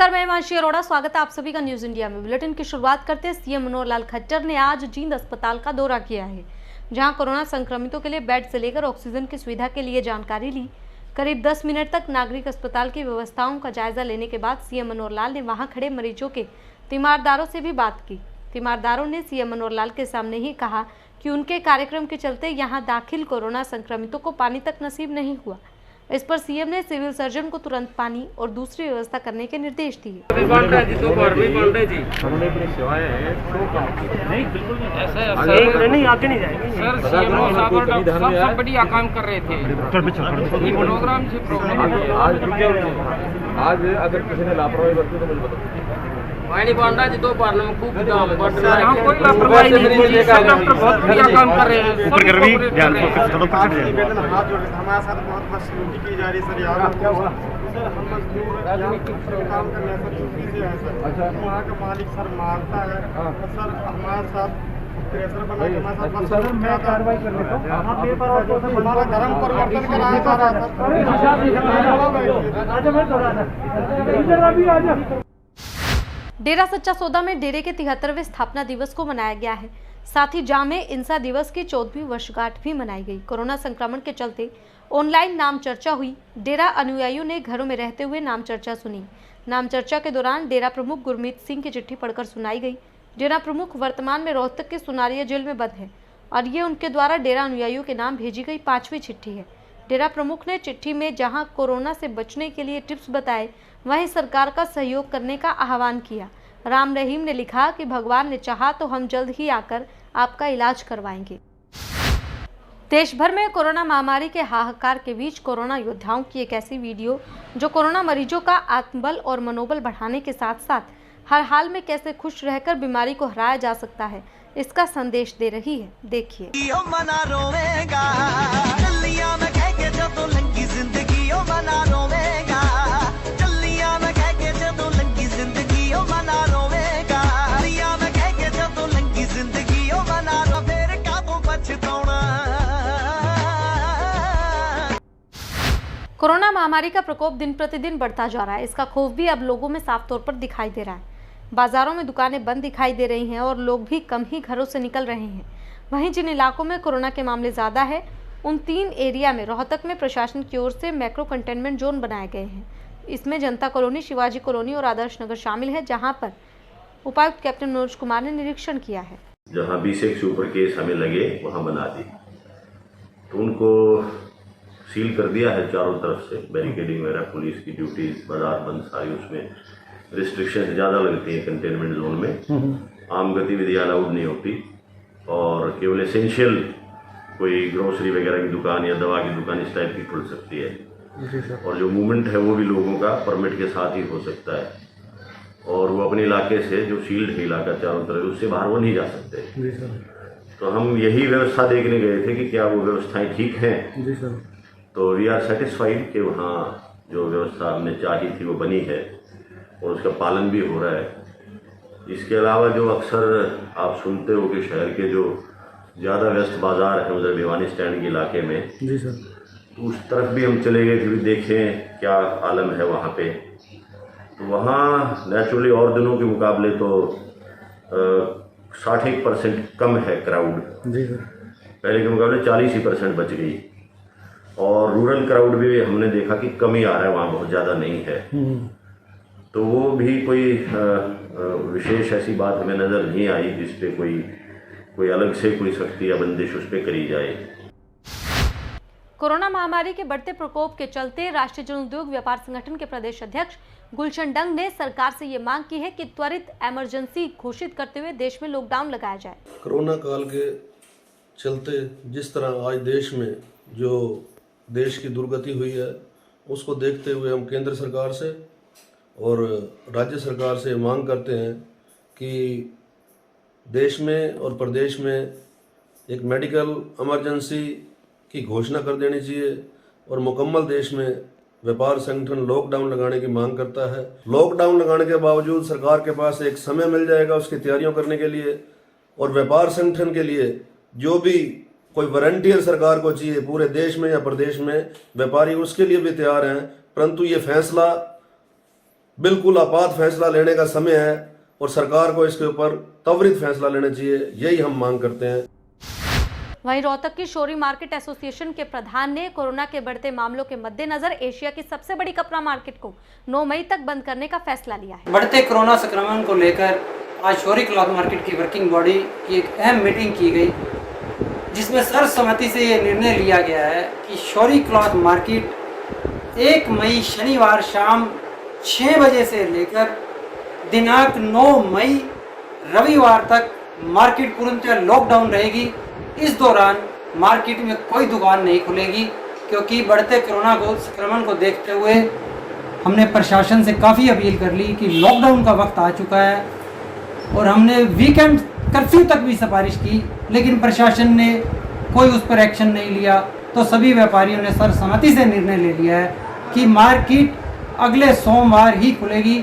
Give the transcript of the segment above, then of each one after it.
नमस्कार, मैं हिमांशी अरोड़ा। स्वागत है आप सभी का न्यूज इंडिया में। बुलेटिन की शुरुआत करते हैं। सीएम मनोहर लाल खट्टर ने आज जींद अस्पताल का दौरा किया है, जहां कोरोना संक्रमितों के लिए बेड से लेकर ऑक्सीजन की सुविधा के लिए जानकारी ली। करीब 10 मिनट तक नागरिक अस्पताल की व्यवस्थाओं का जायजा लेने के बाद सीएम मनोहर लाल ने वहां खड़े मरीजों के तीमारदारों से भी बात की। तीमारदारों ने सीएम मनोहर लाल के सामने ही कहा कि उनके कार्यक्रम के चलते यहाँ दाखिल कोरोना संक्रमितों को पानी तक नसीब नहीं हुआ। इस पर सीएम ने सिविल सर्जन को तुरंत पानी और दूसरी व्यवस्था करने के निर्देश दिए। नहीं आगे नहीं जाएंगे सर। सीएम सब बढ़िया काम कर रहे थे। प्रोग्राम से आज अगर किसी ने लापरवाही बरती तो मुझे बताओ। पानी बन रहा है जी, दोपहर में खूब काम बढ़ रहा है। कोई लापरवाही नहीं, सब डॉक्टर बहुत बढ़िया काम कर रहे हैं। ऊपर कर भी ध्यान फोकस थोड़ा ऊपर कर निवेदन हाथ जोड़ के हमारे साथ बहुत मजबूती की जा रही है सर। यहाँ क्या हुआ सर, हम मजदूर काम करने सर छुट्टी से है सर। अच्छा, वहाँ का मालिक सर मारता है तो सर हमारे साथ प्रेशर बना के हमारे साथ सर मैं कार्रवाई कर लेता हूँ। आप मेरे पर हमारा धर्म परिवर्तन कराया जा रहा है। डेरा सच्चा सौदा में डेरे के 73वें स्थापना दिवस को मनाया गया है। साथ ही जामे इंसा दिवस की 14वीं वर्षगांठ भी मनाई गई। कोरोना संक्रमण के चलते ऑनलाइन नाम चर्चा हुई। डेरा अनुयायियों ने घरों में रहते हुए नाम चर्चा सुनी। नाम चर्चा के दौरान डेरा प्रमुख गुरमीत सिंह की चिट्ठी पढ़कर सुनाई गई। डेरा प्रमुख वर्तमान में रोहतक के सुनारिया जेल में बंद है और ये उनके द्वारा डेरा अनुयायियों के नाम भेजी गई 5वीं चिट्ठी है। डेरा प्रमुख ने चिट्ठी में जहां कोरोना से बचने के लिए टिप्स बताए, वहीं सरकार का सहयोग करने का आह्वान किया। राम रहीम ने लिखा कि भगवान ने चाहा तो हम जल्द ही आकर आपका इलाज करवाएंगे। देश भर में कोरोना महामारी के हाहाकार के बीच कोरोना योद्धाओं की एक ऐसी वीडियो जो कोरोना मरीजों का आत्मबल और मनोबल बढ़ाने के साथ साथ हर हाल में कैसे खुश रहकर बीमारी को हराया जा सकता है, इसका संदेश दे रही है। देखिए। कोरोना महामारी का प्रकोप दिन प्रतिदिन बढ़ता जा रहा है। इसका खौफ भी अब लोगों में साफ तौर पर दिखाई दे रहा है। बाजारों में दुकानें बंद दिखाई दे रही हैं और लोग भी कम ही घरों से निकल रहे हैं। वहीं जिन इलाकों में कोरोना के मामले ज़्यादा है, उन 3 एरिया में रोहतक में प्रशासन की ओर से मैक्रो कंटेनमेंट जोन बनाए गए हैं। इसमें जनता कॉलोनी, शिवाजी कॉलोनी और आदर्श नगर शामिल है, जहाँ पर उपायुक्त कैप्टन मनोज कुमार ने निरीक्षण किया है। जहाँ 20 से ऊपर केस हमें लगे वहाँ बना दी, तो उनको सील कर दिया है चारों तरफ से। बैरिकेडिंग वगैरह, पुलिस की ड्यूटी, बाजार बंद सारी, उसमें रिस्ट्रिक्शन ज़्यादा लगती है कंटेनमेंट जोन में। आम गतिविधियाँ अलाउड नहीं होती और केवल एसेंशियल कोई ग्रोसरी वगैरह की दुकान या दवा की दुकान इस टाइप की खुल सकती है। और जो मूवमेंट है वो भी लोगों का परमिट के साथ ही हो सकता है और वो अपने इलाके से, जो शील्ड है इलाका चारों तरफ, उससे बाहर वो नहीं जा सकते। तो हम यही व्यवस्था देखने गए थे कि क्या वो व्यवस्थाएं ठीक हैं। जी सर। तो वी आर सेटिस्फाइड कि वहाँ जो व्यवस्था हमने चाही थी वो बनी है और उसका पालन भी हो रहा है। इसके अलावा जो अक्सर आप सुनते हो कि शहर के जो ज़्यादा व्यस्त बाज़ार है उधर भिवानी स्टैंड के इलाके में, जी सर, तो उस तरफ भी हम चले गए कि देखें क्या आलम है वहाँ पे। तो वहाँ नेचुरली और दिनों के मुकाबले तो 60% कम है क्राउड। जी सर। पहले के मुकाबले 40% बच गई। और रूरल क्राउड भी हमने देखा कि कम ही आ रहा है, वहाँ बहुत ज़्यादा नहीं है। तो वो भी कोई विशेष ऐसी बात हमें नज़र नहीं आई जिस पे कोई अलग से कोई सख्ती या बंदिश उस पर करी जाए। कोरोना महामारी के बढ़ते प्रकोप के चलते राष्ट्रीय जन उद्योग व्यापार संगठन के प्रदेश अध्यक्ष गुलशन डंग ने सरकार से ये मांग की है कि त्वरित इमरजेंसी घोषित करते हुए देश में लॉकडाउन लगाया जाए। कोरोना काल के चलते जिस तरह आज देश में जो देश की दुर्गति हुई है, उसको देखते हुए हम केंद्र सरकार से और राज्य सरकार से मांग करते हैं कि देश में और प्रदेश में एक मेडिकल इमरजेंसी की घोषणा कर देनी चाहिए और मुकम्मल देश में व्यापार संगठन लॉकडाउन लगाने की मांग करता है। लॉकडाउन लगाने के बावजूद सरकार के पास एक समय मिल जाएगा उसकी तैयारियों करने के लिए, और व्यापार संगठन के लिए जो भी कोई वॉलंटियर सरकार को चाहिए पूरे देश में या प्रदेश में व्यापारी उसके लिए भी तैयार हैं, परंतु ये फैसला बिल्कुल आपात फैसला लेने का समय है और सरकार को इसके ऊपर त्वरित फैसला लेना चाहिए, यही हम मांग करते हैं। वहीं रोहतक की शोरी मार्केट एसोसिएशन के प्रधान ने कोरोना के बढ़ते मामलों के मद्देनजर एशिया की सबसे बड़ी कपड़ा मार्केट को 9 मई तक बंद करने का फैसला लिया है। बढ़ते कोरोना संक्रमण को लेकर आज शोरी क्लॉथ मार्केट की वर्किंग बॉडी की एक अहम मीटिंग की गई, जिसमें सर्वसम्मति से ये निर्णय लिया गया है कि शोरी क्लॉथ मार्केट 1 मई शनिवार शाम 6 बजे से लेकर दिनांक 9 मई रविवार तक मार्केट पूर्णतः लॉकडाउन रहेगी। इस दौरान मार्केट में कोई दुकान नहीं खुलेगी, क्योंकि बढ़ते कोरोना को संक्रमण को देखते हुए हमने प्रशासन से काफ़ी अपील कर ली कि लॉकडाउन का वक्त आ चुका है और हमने वीकेंड कर्फ्यू तक भी सिफारिश की, लेकिन प्रशासन ने कोई उस पर एक्शन नहीं लिया। तो सभी व्यापारियों ने सर्वसम्मति से निर्णय ले लिया है कि मार्केट अगले सोमवार ही खुलेगी।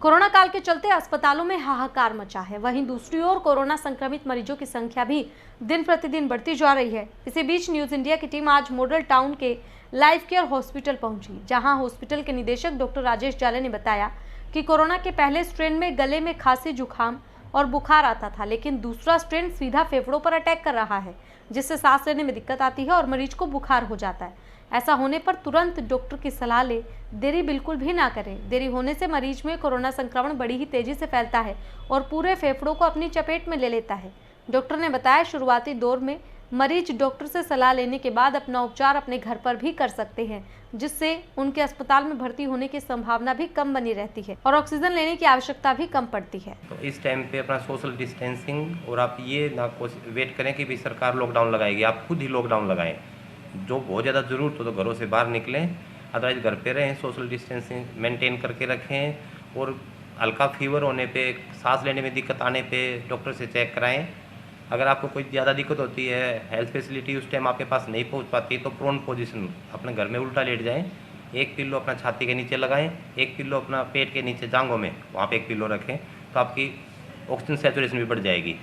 कोरोना काल के चलते अस्पतालों में हाहाकार मचा है। वहीं दूसरी ओर कोरोना संक्रमित मरीजों की संख्या भी दिन प्रतिदिन बढ़ती जा रही है। इसी बीच न्यूज इंडिया की टीम आज मॉडल टाउन के लाइफ केयर हॉस्पिटल पहुंची, जहां हॉस्पिटल के निदेशक डॉक्टर राजेश जाले ने बताया कि कोरोना के पहले स्ट्रेन में गले में खांसी, जुकाम और बुखार आता था, लेकिन दूसरा स्ट्रेन सीधा फेफड़ों पर अटैक कर रहा है, जिससे सांस लेने में दिक्कत आती है और मरीज को बुखार हो जाता है। ऐसा होने पर तुरंत डॉक्टर की सलाह ले, देरी बिल्कुल भी ना करें। देरी होने से मरीज में कोरोना संक्रमण बड़ी ही तेजी से फैलता है और पूरे फेफड़ों को अपनी चपेट में ले लेता है। डॉक्टर ने बताया शुरुआती दौर में मरीज डॉक्टर से सलाह लेने के बाद अपना उपचार अपने घर पर भी कर सकते हैं, जिससे उनके अस्पताल में भर्ती होने की संभावना भी कम बनी रहती है और ऑक्सीजन लेने की आवश्यकता भी कम पड़ती है। तो इस टाइम पे अपना सोशल डिस्टेंसिंग, और आप ये ना वेट करें कि भी सरकार लॉकडाउन लगाएगी, आप खुद ही लॉकडाउन लगाएं। जो बहुत ज़्यादा ज़रूरत हो तो घरों से बाहर निकलें, अदरवाइज घर पे रहें, सोशल डिस्टेंसिंग मेंटेन करके रखें और हल्का फीवर होने पे, सांस लेने में दिक्कत आने पे डॉक्टर से चेक कराएं। अगर आपको कोई ज़्यादा दिक्कत होती है, हेल्थ फैसिलिटी उस टाइम आपके पास नहीं पहुंच पाती, तो प्रोन पोजीशन अपने घर में उल्टा लेट जाएं, एक पिल्लो अपना छाती के नीचे लगाएं, एक पिल्लो अपना पेट के नीचे जांघों में, वहाँ पे एक पिल्लो रखें, तो आपकी ऑक्सीजन सैचुरेशन भी बढ़ जाएगी।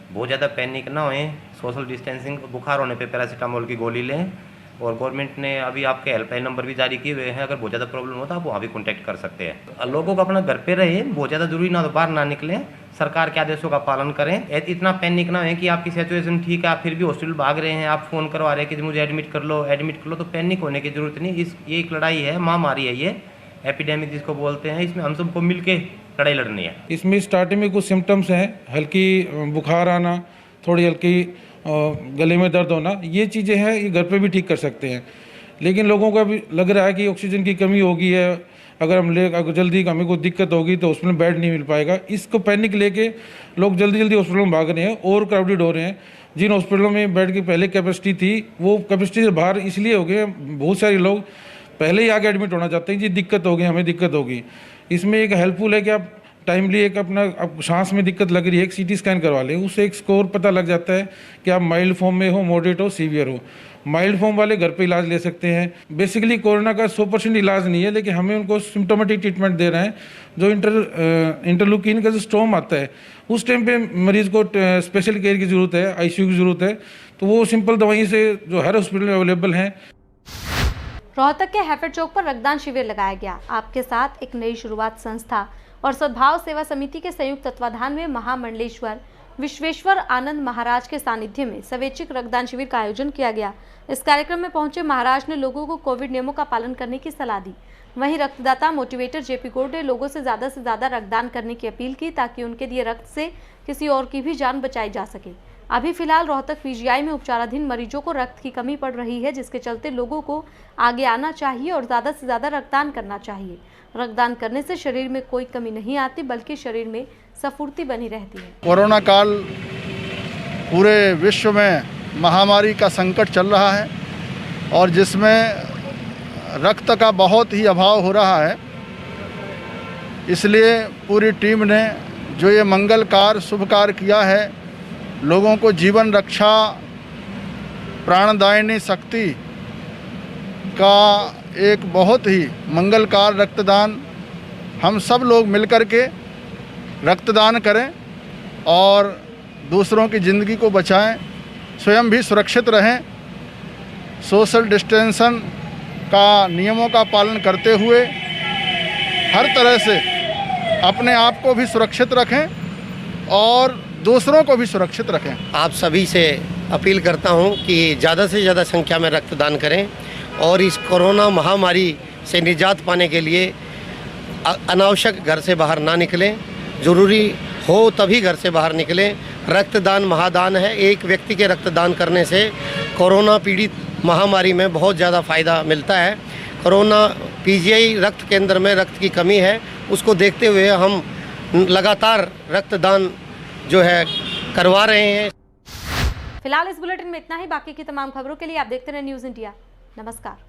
बहुत ज़्यादा पैनिक ना होएं, सोशल डिस्टेंसिंग, बुखार होने पे पैरासीटामोल की गोली लें। और गवर्नमेंट ने अभी आपके हेल्पलाइन नंबर भी जारी किए हुए हैं, अगर बहुत ज़्यादा प्रॉब्लम हो तो आप वहाँ भी कॉन्टैक्ट कर सकते हैं। लोगों को अपना घर पे रहे, बहुत ज़्यादा जरूरी ना तो बाहर ना निकलें, सरकार के आदेशों का पालन करें। इतना पैनिक ना हो कि आपकी सिचुएशन ठीक है, आप फिर भी हॉस्पिटल भाग रहे हैं, आप फ़ोन करवा रहे हैं कि मुझे एडमिट कर लो, तो पैनिक होने की ज़रूरत नहीं। ये एक लड़ाई है, महामारी है, ये एपिडेमिक जिसको बोलते हैं, इसमें हम सबको मिल के लड़ाई लड़नी है। इसमें स्टार्टिंग में कुछ सिम्टम्स हैं, हल्की बुखार आना, थोड़ी हल्की गले में दर्द होना, ये चीज़ें हैं, ये घर पे भी ठीक कर सकते हैं। लेकिन लोगों को अभी लग रहा है कि ऑक्सीजन की कमी होगी है, अगर जल्दी हमें कोई दिक्कत होगी तो हॉस्पिटल में बेड नहीं मिल पाएगा। इसको पैनिक लेके लोग जल्दी हॉस्पिटल में भाग रहे हैं और क्राउडेड हो रहे हैं। जिन हॉस्पिटलों में बेड की पहले कैपेसिटी थी, वो कैपेसिटी से बाहर इसलिए हो गए, बहुत सारे लोग पहले ही आके एडमिट होना चाहते हैं जी दिक्कत होगी, हमें दिक्कत होगी। इसमें एक हेल्पफुल है कि आप टाइमली एक अपना अब सांस में दिक्कत लग रही है, एक सीटी स्कैन करवा लें, उससे एक स्कोर पता लग जाता है कि आप माइल्ड फॉर्म में हो, मॉडरेट हो, सीवियर हो। माइल्ड फॉर्म वाले घर पे इलाज ले सकते हैं। बेसिकली कोरोना का 100% इलाज नहीं है, लेकिन हमें उनको सिम्टोमेटिक ट्रीटमेंट दे रहे हैं। जो इंटरलूकिन का जो स्टॉर्म आता है, उस टाइम पे मरीज को स्पेशल केयर की ज़रूरत है, ICU की ज़रूरत है, तो वो सिंपल दवाई से जो हर हॉस्पिटल में अवेलेबल हैं। रोहतक के हैफेड चौक पर रक्तदान शिविर लगाया गया। आपके साथ एक नई शुरुआत संस्था और सद्भाव सेवा समिति के संयुक्त तत्वाधान में महामंडलेश्वर विश्वेश्वर आनंद महाराज के सानिध्य में स्वैच्छिक रक्तदान शिविर का आयोजन किया गया। इस कार्यक्रम में पहुंचे महाराज ने लोगों को कोविड नियमों का पालन करने की सलाह दी। वहीं रक्तदाता मोटिवेटर JP गोड ने लोगों से ज्यादा रक्तदान करने की अपील की, ताकि उनके दिए रक्त से किसी और की भी जान बचाई जा सके। अभी फिलहाल रोहतक PGI में उपचाराधीन मरीजों को रक्त की कमी पड़ रही है, जिसके चलते लोगों को आगे आना चाहिए और ज़्यादा से ज़्यादा रक्तदान करना चाहिए। रक्तदान करने से शरीर में कोई कमी नहीं आती, बल्कि शरीर में स्फूर्ति बनी रहती है। कोरोना काल पूरे विश्व में महामारी का संकट चल रहा है और जिसमें रक्त का बहुत ही अभाव हो रहा है। इसलिए पूरी टीम ने जो ये मंगल कार्य, शुभ कार्य किया है, लोगों को जीवन रक्षा प्राणदायिनी शक्ति का एक बहुत ही मंगलकार रक्तदान, हम सब लोग मिलकर के रक्तदान करें और दूसरों की ज़िंदगी को बचाएं, स्वयं भी सुरक्षित रहें, सोशल डिस्टेंसन का नियमों का पालन करते हुए हर तरह से अपने आप को भी सुरक्षित रखें और दूसरों को भी सुरक्षित रखें। आप सभी से अपील करता हूं कि ज़्यादा से ज़्यादा संख्या में रक्तदान करें और इस कोरोना महामारी से निजात पाने के लिए अनावश्यक घर से बाहर ना निकलें, ज़रूरी हो तभी घर से बाहर निकलें। रक्तदान महादान है। एक व्यक्ति के रक्तदान करने से कोरोना पीड़ित महामारी में बहुत ज़्यादा फ़ायदा मिलता है। कोरोना पीजीआई रक्त केंद्र में रक्त की कमी है, उसको देखते हुए हम लगातार रक्तदान जो है करवा रहे हैं। फिलहाल इस बुलेटिन में इतना ही। बाकी की तमाम खबरों के लिए आप देखते रहे न्यूज़ इंडिया। नमस्कार।